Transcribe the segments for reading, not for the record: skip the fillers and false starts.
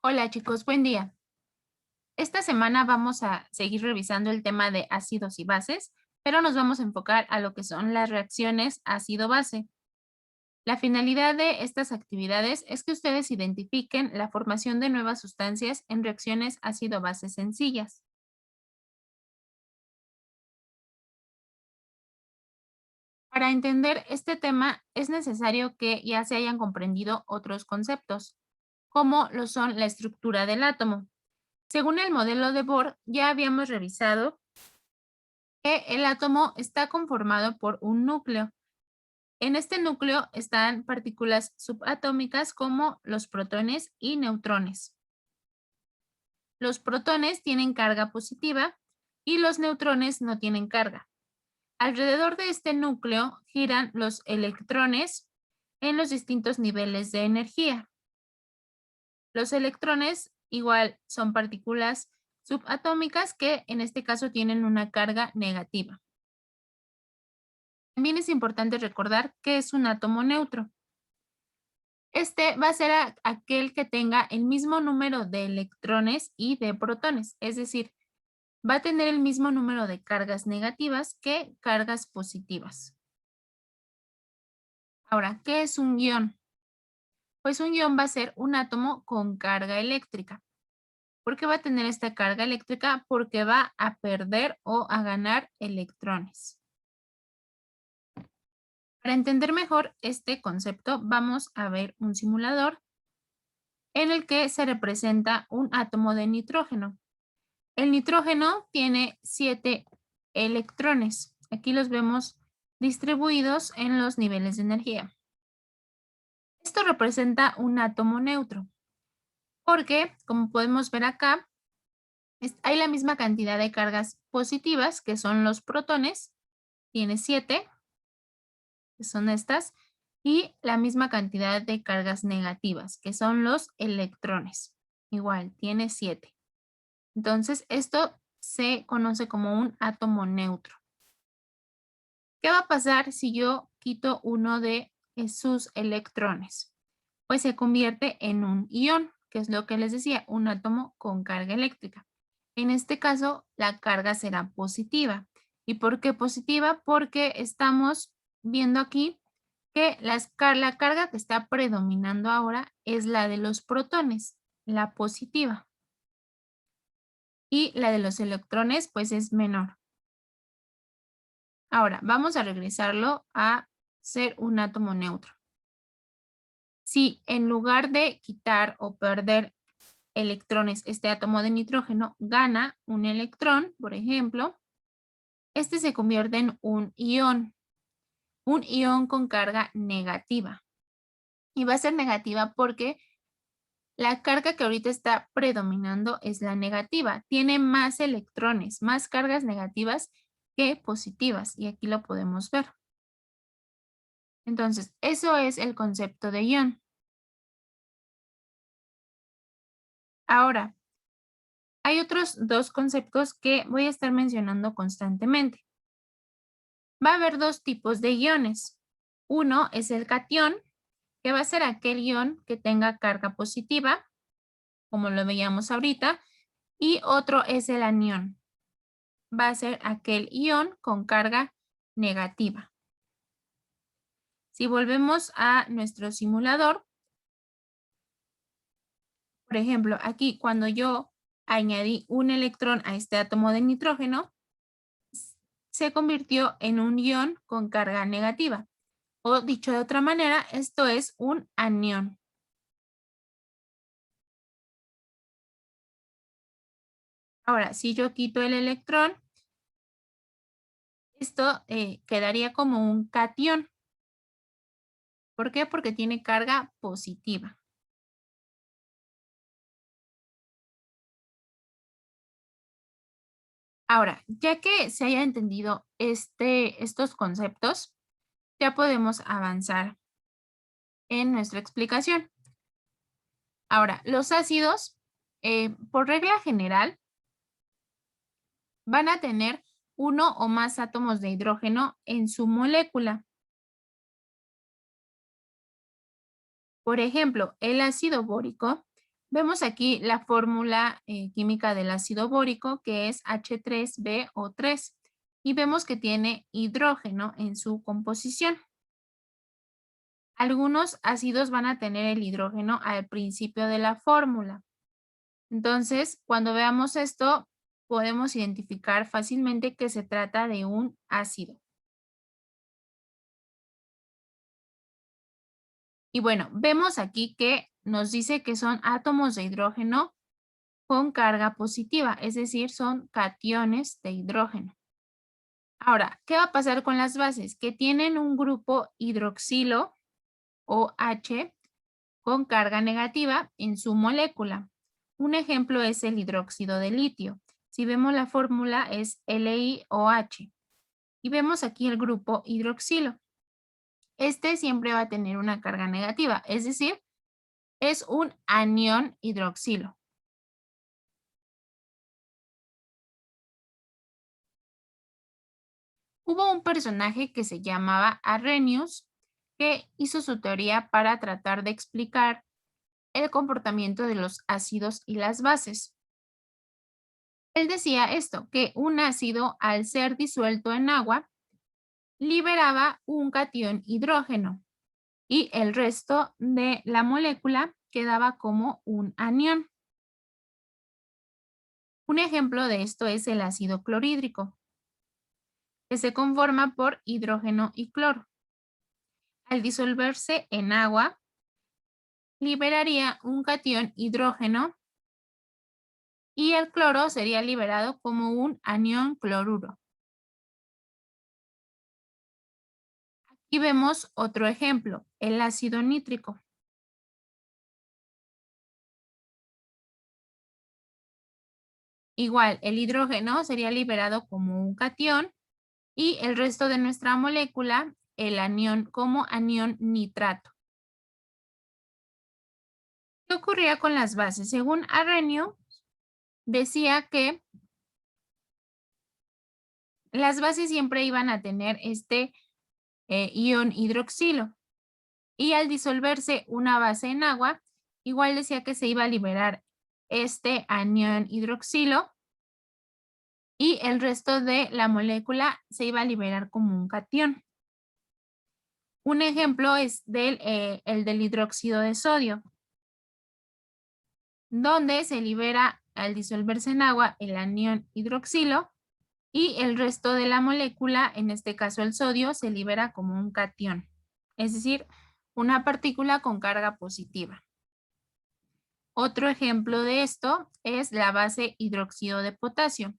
Hola chicos, buen día. Esta semana vamos a seguir revisando el tema de ácidos y bases, pero nos vamos a enfocar a lo que son las reacciones ácido-base. La finalidad de estas actividades es que ustedes identifiquen la formación de nuevas sustancias en reacciones ácido-base sencillas. Para entender este tema es necesario que ya se hayan comprendido otros conceptos, como lo son la estructura del átomo. Según el modelo de Bohr, ya habíamos revisado que el átomo está conformado por un núcleo. En este núcleo están partículas subatómicas como los protones y neutrones. Los protones tienen carga positiva y los neutrones no tienen carga. Alrededor de este núcleo giran los electrones en los distintos niveles de energía. Los electrones igual son partículas subatómicas que en este caso tienen una carga negativa. También es importante recordar que es un átomo neutro. Este va a ser aquel que tenga el mismo número de electrones y de protones, es decir, va a tener el mismo número de cargas negativas que cargas positivas. Ahora, ¿qué es un ion? Pues un ion va a ser un átomo con carga eléctrica. ¿Por qué va a tener esta carga eléctrica? Porque va a perder o a ganar electrones. Para entender mejor este concepto, vamos a ver un simulador en el que se representa un átomo de nitrógeno. El nitrógeno tiene 7 electrones. Aquí los vemos distribuidos en los niveles de energía. Esto representa un átomo neutro, porque, como podemos ver acá, hay la misma cantidad de cargas positivas, que son los protones, tiene 7, que son estas, y la misma cantidad de cargas negativas, que son los electrones. Igual, tiene 7. Entonces, esto se conoce como un átomo neutro. ¿Qué va a pasar si yo quito uno de sus electrones? Pues se convierte en un ion, que es lo que les decía, un átomo con carga eléctrica. En este caso, la carga será positiva. ¿Y por qué positiva? Porque estamos viendo aquí que la carga que está predominando ahora es la de los protones, la positiva. Y la de los electrones, pues es menor. Ahora, vamos a regresarlo a ser un átomo neutro. Si en lugar de quitar o perder electrones, este átomo de nitrógeno gana un electrón, por ejemplo, este se convierte en un ion con carga negativa. Y va a ser negativa porque la carga que ahorita está predominando es la negativa. Tiene más electrones, más cargas negativas que positivas. Y aquí lo podemos ver. Entonces, eso es el concepto de ion. Ahora, hay otros dos conceptos que voy a estar mencionando constantemente. Va a haber dos tipos de iones. Uno es el catión, que va a ser aquel ion que tenga carga positiva, como lo veíamos ahorita, y otro es el anión. Va a ser aquel ion con carga negativa. Si volvemos a nuestro simulador, por ejemplo, aquí cuando yo añadí un electrón a este átomo de nitrógeno, se convirtió en un ion con carga negativa. O dicho de otra manera, esto es un anión. Ahora, si yo quito el electrón, esto quedaría como un catión. ¿Por qué? Porque tiene carga positiva. Ahora, ya que se haya entendido estos conceptos, ya podemos avanzar en nuestra explicación. Ahora, los ácidos, por regla general, van a tener uno o más átomos de hidrógeno en su molécula. Por ejemplo, el ácido bórico Vemos aquí la fórmula química del ácido bórico, que es H3BO3, y vemos que tiene hidrógeno en su composición. Algunos ácidos van a tener el hidrógeno al principio de la fórmula. Entonces, cuando veamos esto, podemos identificar fácilmente que se trata de un ácido. Y bueno, vemos aquí que nos dice que son átomos de hidrógeno con carga positiva, es decir, son cationes de hidrógeno. Ahora, ¿qué va a pasar con las bases? Que tienen un grupo hidroxilo o H con carga negativa en su molécula. Un ejemplo es el hidróxido de litio. Si vemos la fórmula es LiOH. Y vemos aquí el grupo hidroxilo. Este siempre va a tener una carga negativa, es decir, es un anión hidroxilo. Hubo un personaje que se llamaba Arrhenius que hizo su teoría para tratar de explicar el comportamiento de los ácidos y las bases. Él decía esto, que un ácido al ser disuelto en agua liberaba un catión hidrógeno y el resto de la molécula quedaba como un anión. Un ejemplo de esto es el ácido clorhídrico, que se conforma por hidrógeno y cloro. Al disolverse en agua, liberaría un catión hidrógeno y el cloro sería liberado como un anión cloruro. Aquí vemos otro ejemplo, el ácido nítrico. Igual, el hidrógeno sería liberado como un catión y el resto de nuestra molécula, el anión, como anión nitrato. ¿Qué ocurría con las bases? Según Arrhenius, decía que las bases siempre iban a tener este ion hidroxilo y al disolverse una base en agua, igual decía que se iba a liberar este anión hidroxilo y el resto de la molécula se iba a liberar como un catión. Un ejemplo es el del hidróxido de sodio, donde se libera al disolverse en agua el anión hidroxilo y el resto de la molécula, en este caso el sodio, se libera como un catión, es decir, una partícula con carga positiva. Otro ejemplo de esto es la base hidróxido de potasio,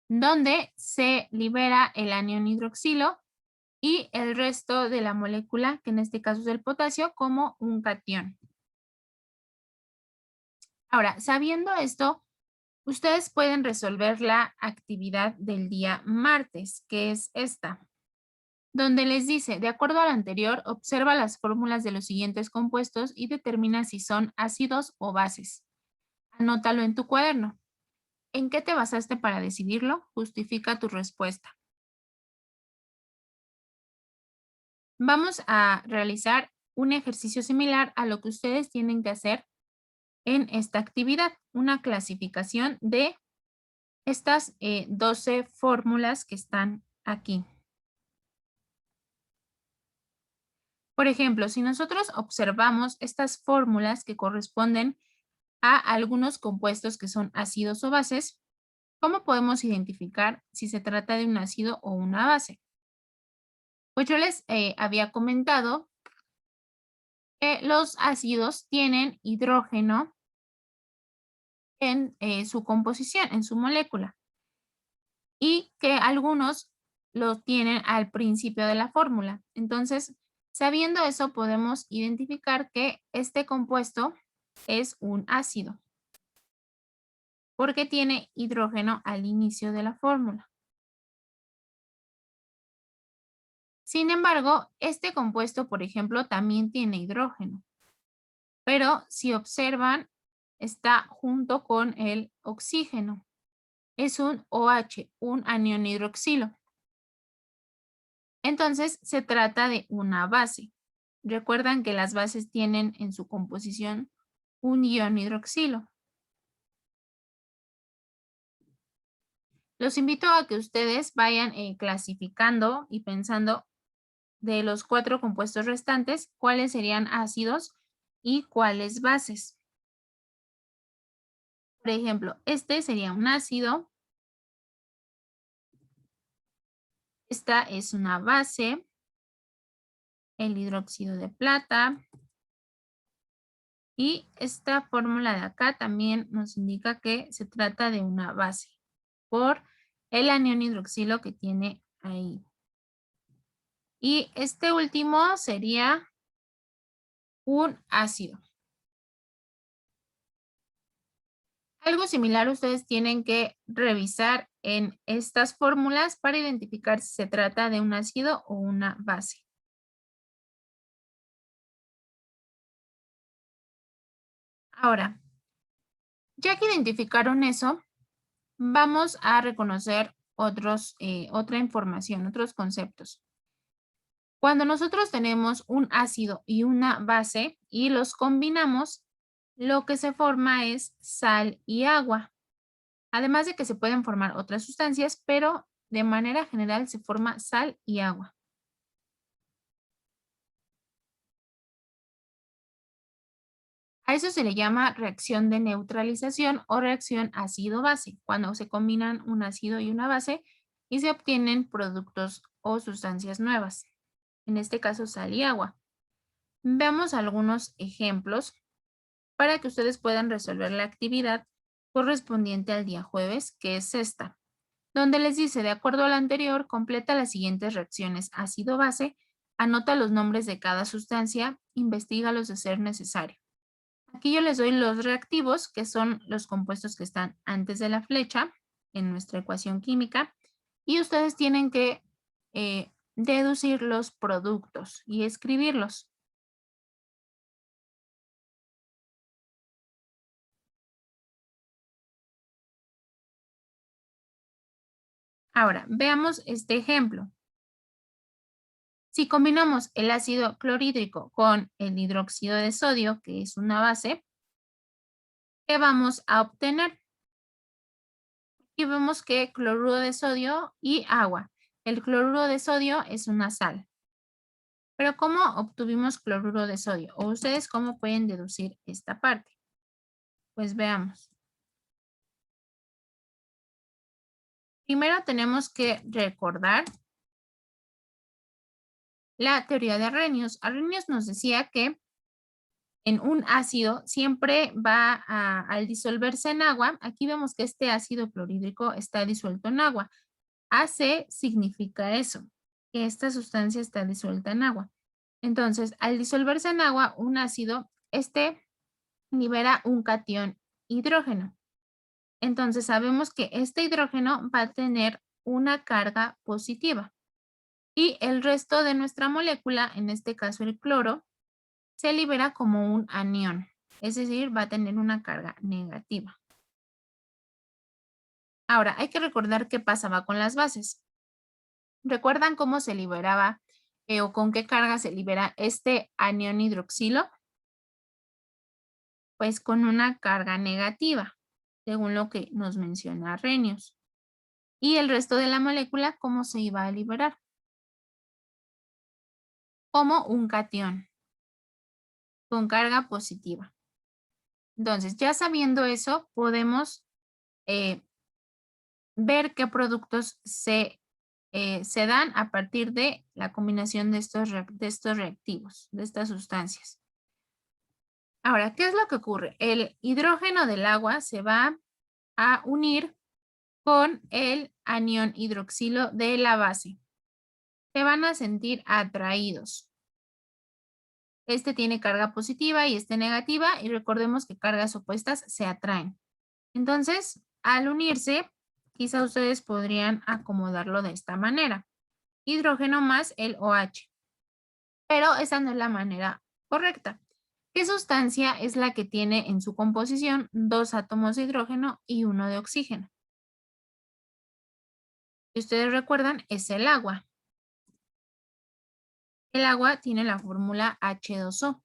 donde se libera el anión hidroxilo y el resto de la molécula, que en este caso es el potasio, como un catión. Ahora, sabiendo esto, ustedes pueden resolver la actividad del día martes, que es esta, donde les dice, de acuerdo a lo anterior, observa las fórmulas de los siguientes compuestos y determina si son ácidos o bases. Anótalo en tu cuaderno. ¿En qué te basaste para decidirlo? Justifica tu respuesta. Vamos a realizar un ejercicio similar a lo que ustedes tienen que hacer en esta actividad, una clasificación de estas 12 fórmulas que están aquí. Por ejemplo, si nosotros observamos estas fórmulas que corresponden a algunos compuestos que son ácidos o bases, ¿cómo podemos identificar si se trata de un ácido o una base? Pues yo les había comentado que los ácidos tienen hidrógeno en su composición, en su molécula, y que algunos lo tienen al principio de la fórmula. Entonces, sabiendo eso, podemos identificar que este compuesto es un ácido, porque tiene hidrógeno al inicio de la fórmula. Sin embargo, este compuesto, por ejemplo, también tiene hidrógeno, pero si observan, está junto con el oxígeno. Es un OH, un anión hidroxilo. Entonces, se trata de una base. Recuerdan que las bases tienen en su composición un ion hidroxilo. Los invito a que ustedes vayan clasificando y pensando de los 4 compuestos restantes, cuáles serían ácidos y cuáles bases. Por ejemplo, este sería un ácido. Esta es una base, el hidróxido de plata. Y esta fórmula de acá también nos indica que se trata de una base por el anión hidroxilo que tiene ahí. Y este último sería un ácido. Algo similar ustedes tienen que revisar en estas fórmulas para identificar si se trata de un ácido o una base. Ahora, ya que identificaron eso, vamos a reconocer otra información, otros conceptos. Cuando nosotros tenemos un ácido y una base y los combinamos, lo que se forma es sal y agua. Además de que se pueden formar otras sustancias, pero de manera general se forma sal y agua. A eso se le llama reacción de neutralización o reacción ácido-base, cuando se combinan un ácido y una base y se obtienen productos o sustancias nuevas. En este caso, sal y agua. Veamos algunos ejemplos para que ustedes puedan resolver la actividad correspondiente al día jueves, que es esta, donde les dice, de acuerdo a lo anterior, completa las siguientes reacciones ácido-base, anota los nombres de cada sustancia, investígalos de ser necesario. Aquí yo les doy los reactivos, que son los compuestos que están antes de la flecha en nuestra ecuación química, y ustedes tienen que deducir los productos y escribirlos. Ahora, veamos este ejemplo. Si combinamos el ácido clorhídrico con el hidróxido de sodio, que es una base, ¿qué vamos a obtener? Aquí vemos que cloruro de sodio y agua. El cloruro de sodio es una sal. Pero ¿cómo obtuvimos cloruro de sodio? ¿O ustedes cómo pueden deducir esta parte? Pues veamos. Primero tenemos que recordar la teoría de Arrhenius. Arrhenius nos decía que en un ácido siempre va al disolverse en agua. Aquí vemos que este ácido clorhídrico está disuelto en agua. AC significa eso, que esta sustancia está disuelta en agua. Entonces, al disolverse en agua, un ácido, libera un catión hidrógeno. Entonces, sabemos que este hidrógeno va a tener una carga positiva. Y el resto de nuestra molécula, en este caso el cloro, se libera como un anión, es decir, va a tener una carga negativa. Ahora, hay que recordar qué pasaba con las bases. ¿Recuerdan cómo se liberaba o con qué carga se libera este anión hidroxilo? Pues con una carga negativa, según lo que nos menciona Arrhenius. Y el resto de la molécula, ¿cómo se iba a liberar? Como un catión, con carga positiva. Entonces, ya sabiendo eso, podemos ver qué productos se dan a partir de la combinación de estos reactivos, de estas sustancias. Ahora, ¿qué es lo que ocurre? El hidrógeno del agua se va a unir con el anión hidroxilo de la base. Se van a sentir atraídos. Este tiene carga positiva y este negativa, y recordemos que cargas opuestas se atraen. Entonces, al unirse, quizá ustedes podrían acomodarlo de esta manera. Hidrógeno más el OH. Pero esa no es la manera correcta. ¿Qué sustancia es la que tiene en su composición 2 átomos de hidrógeno y 1 de oxígeno? Si ustedes recuerdan, es el agua. el agua tiene la fórmula H2O.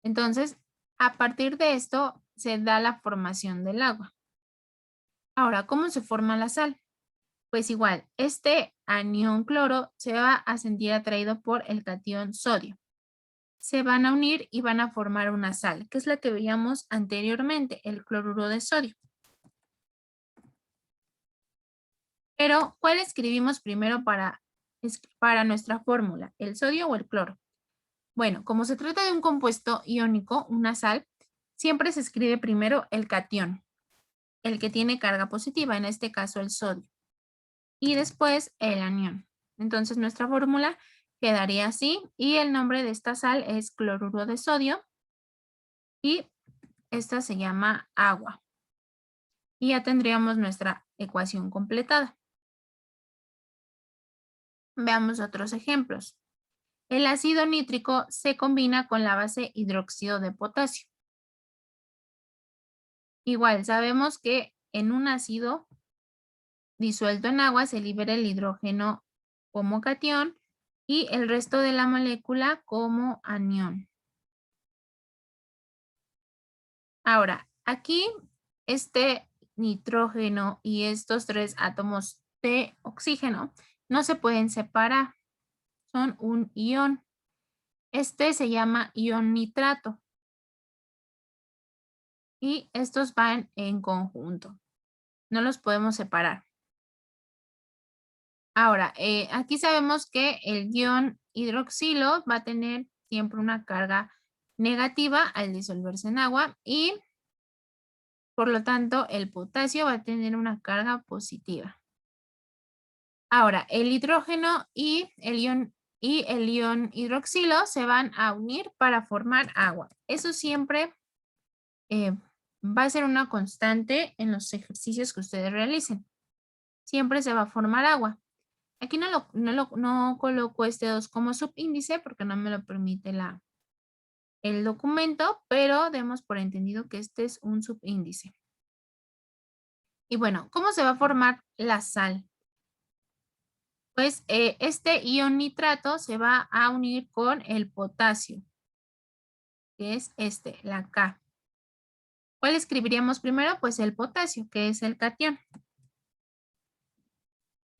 Entonces, a partir de esto se da la formación del agua. Ahora, ¿cómo se forma la sal? Pues igual, este anión cloro se va a sentir atraído por el catión sodio. Se van a unir y van a formar una sal, que es la que veíamos anteriormente, el cloruro de sodio. Pero, ¿cuál escribimos primero para nuestra fórmula? ¿El sodio o el cloro? Bueno, como se trata de un compuesto iónico, una sal, siempre se escribe primero el catión, el que tiene carga positiva, en este caso el sodio, y después el anión. Entonces nuestra fórmula quedaría así y el nombre de esta sal es cloruro de sodio y esta se llama agua. Y ya tendríamos nuestra ecuación completada. Veamos otros ejemplos. El ácido nítrico se combina con la base hidróxido de potasio. Igual, sabemos que en un ácido disuelto en agua se libera el hidrógeno como catión y el resto de la molécula como anión. Ahora, aquí este nitrógeno y estos 3 átomos de oxígeno no se pueden separar, son un ion. Este se llama ion nitrato y estos van en conjunto, no los podemos separar. Ahora, aquí sabemos que el ion hidroxilo va a tener siempre una carga negativa al disolverse en agua y por lo tanto el potasio va a tener una carga positiva. Ahora, el hidrógeno y el ion hidroxilo se van a unir para formar agua. Eso siempre va a ser una constante en los ejercicios que ustedes realicen. Siempre se va a formar agua. Aquí no coloco este 2 como subíndice porque no me lo permite el documento, pero demos por entendido que este es un subíndice. Y bueno, ¿cómo se va a formar la sal? Pues este ion nitrato se va a unir con el potasio, que es la K. ¿Cuál escribiríamos primero? Pues el potasio, que es el catión.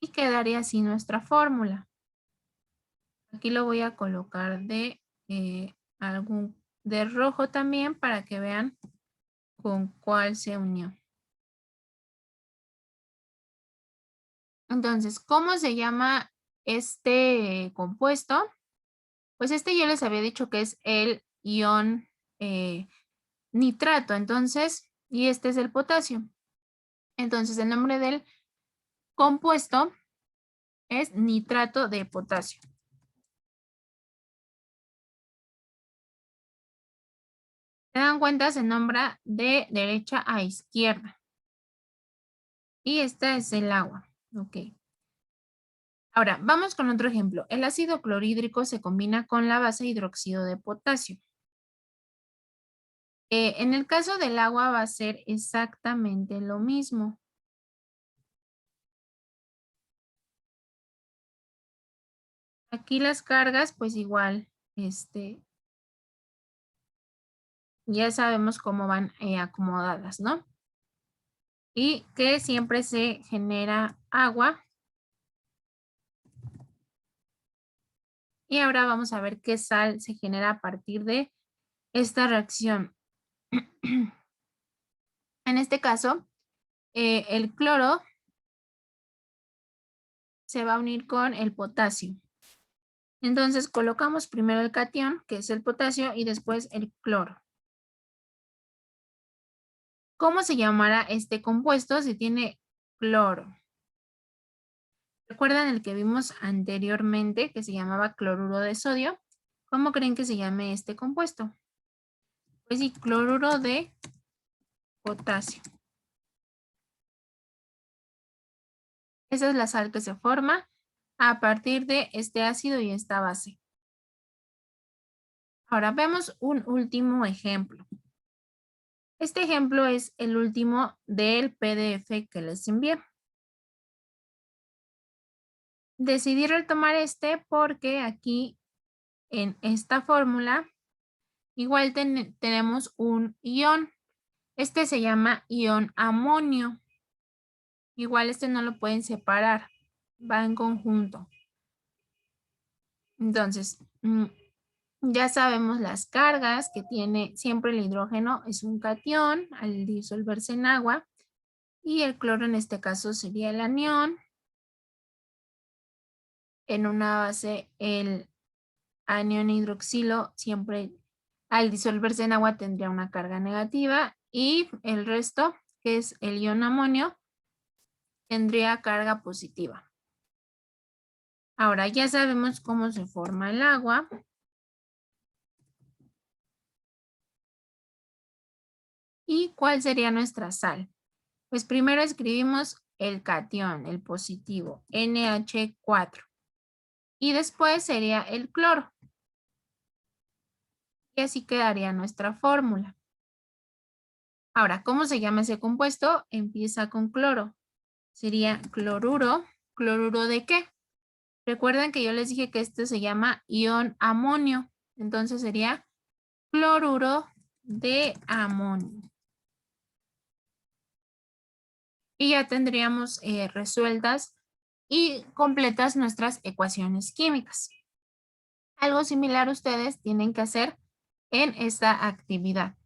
Y quedaría así nuestra fórmula. Aquí lo voy a colocar de rojo también para que vean con cuál se unió. Entonces, ¿cómo se llama este compuesto? Pues este yo les había dicho que es el ion nitrato, entonces, y este es el potasio. Entonces, el nombre del compuesto es nitrato de potasio. Se dan cuenta, se nombra de derecha a izquierda. Y esta es el agua. Ok. Ahora, vamos con otro ejemplo. El ácido clorhídrico se combina con la base hidróxido de potasio. En el caso del agua va a ser exactamente lo mismo. Aquí las cargas, pues igual, ya sabemos cómo van acomodadas, ¿no? Y que siempre se genera agua. Y ahora vamos a ver qué sal se genera a partir de esta reacción. En este caso, el cloro se va a unir con el potasio. Entonces colocamos primero el catión, que es el potasio, y después el cloro. ¿Cómo se llamará este compuesto si tiene cloro? ¿Recuerdan el que vimos anteriormente que se llamaba cloruro de sodio? ¿Cómo creen que se llame este compuesto? Pues sí, cloruro de potasio. Esa es la sal que se forma a partir de este ácido y esta base. Ahora vemos un último ejemplo. Este ejemplo es el último del PDF que les envié. Decidí retomar este porque aquí en esta fórmula, igual tenemos un ion. Este se llama ion amonio. Igual este no lo pueden separar, va en conjunto. Entonces, ya sabemos las cargas que tiene siempre el hidrógeno. Es un cation al disolverse en agua. Y el cloro en este caso sería el anión. En una base, el anión hidroxilo siempre al disolverse en agua tendría una carga negativa. Y el resto, que es el ion amonio, tendría carga positiva. Ahora ya sabemos cómo se forma el agua. ¿Y cuál sería nuestra sal? Pues primero escribimos el catión, el positivo, NH4. Y después sería el cloro. Y así quedaría nuestra fórmula. Ahora, ¿cómo se llama ese compuesto? Empieza con cloro. Sería cloruro. ¿Cloruro de qué? Recuerden que yo les dije que este se llama ion amonio. Entonces sería cloruro de amonio. Y ya tendríamos resueltas y completas nuestras ecuaciones químicas. Algo similar ustedes tienen que hacer en esta actividad.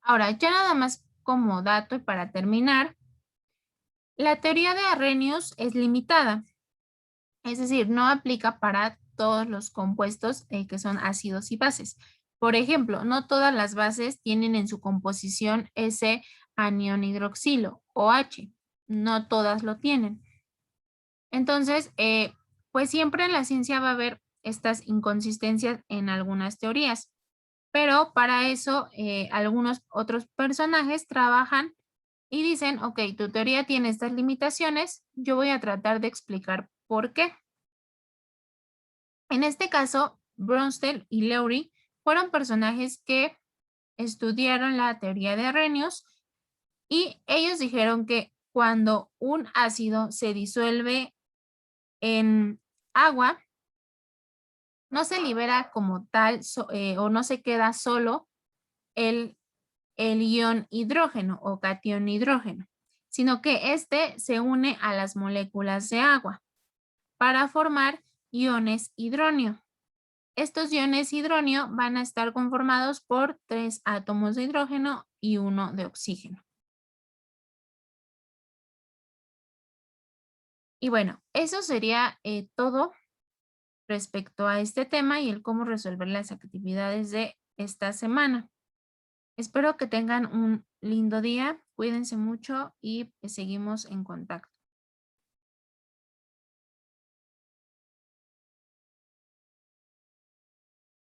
Ahora, ya nada más como dato y para terminar, la teoría de Arrhenius es limitada. Es decir, no aplica para todos los compuestos que son ácidos y bases. Por ejemplo, no todas las bases tienen en su composición ese anión hidroxilo o H. No todas lo tienen. Entonces, pues siempre en la ciencia va a haber estas inconsistencias en algunas teorías. Pero para eso algunos otros personajes trabajan y dicen, ok, tu teoría tiene estas limitaciones, yo voy a tratar de explicar por qué. En este caso, Bronsted y Lowry fueron personajes que estudiaron la teoría de Arrhenius y ellos dijeron que cuando un ácido se disuelve en agua, no se libera como tal o no se queda solo el ion hidrógeno o catión hidrógeno, sino que este se une a las moléculas de agua para formar iones hidronio. Estos iones hidronio van a estar conformados por 3 átomos de hidrógeno y 1 de oxígeno. Y bueno, eso sería todo respecto a este tema y el cómo resolver las actividades de esta semana. Espero que tengan un lindo día, cuídense mucho y seguimos en contacto.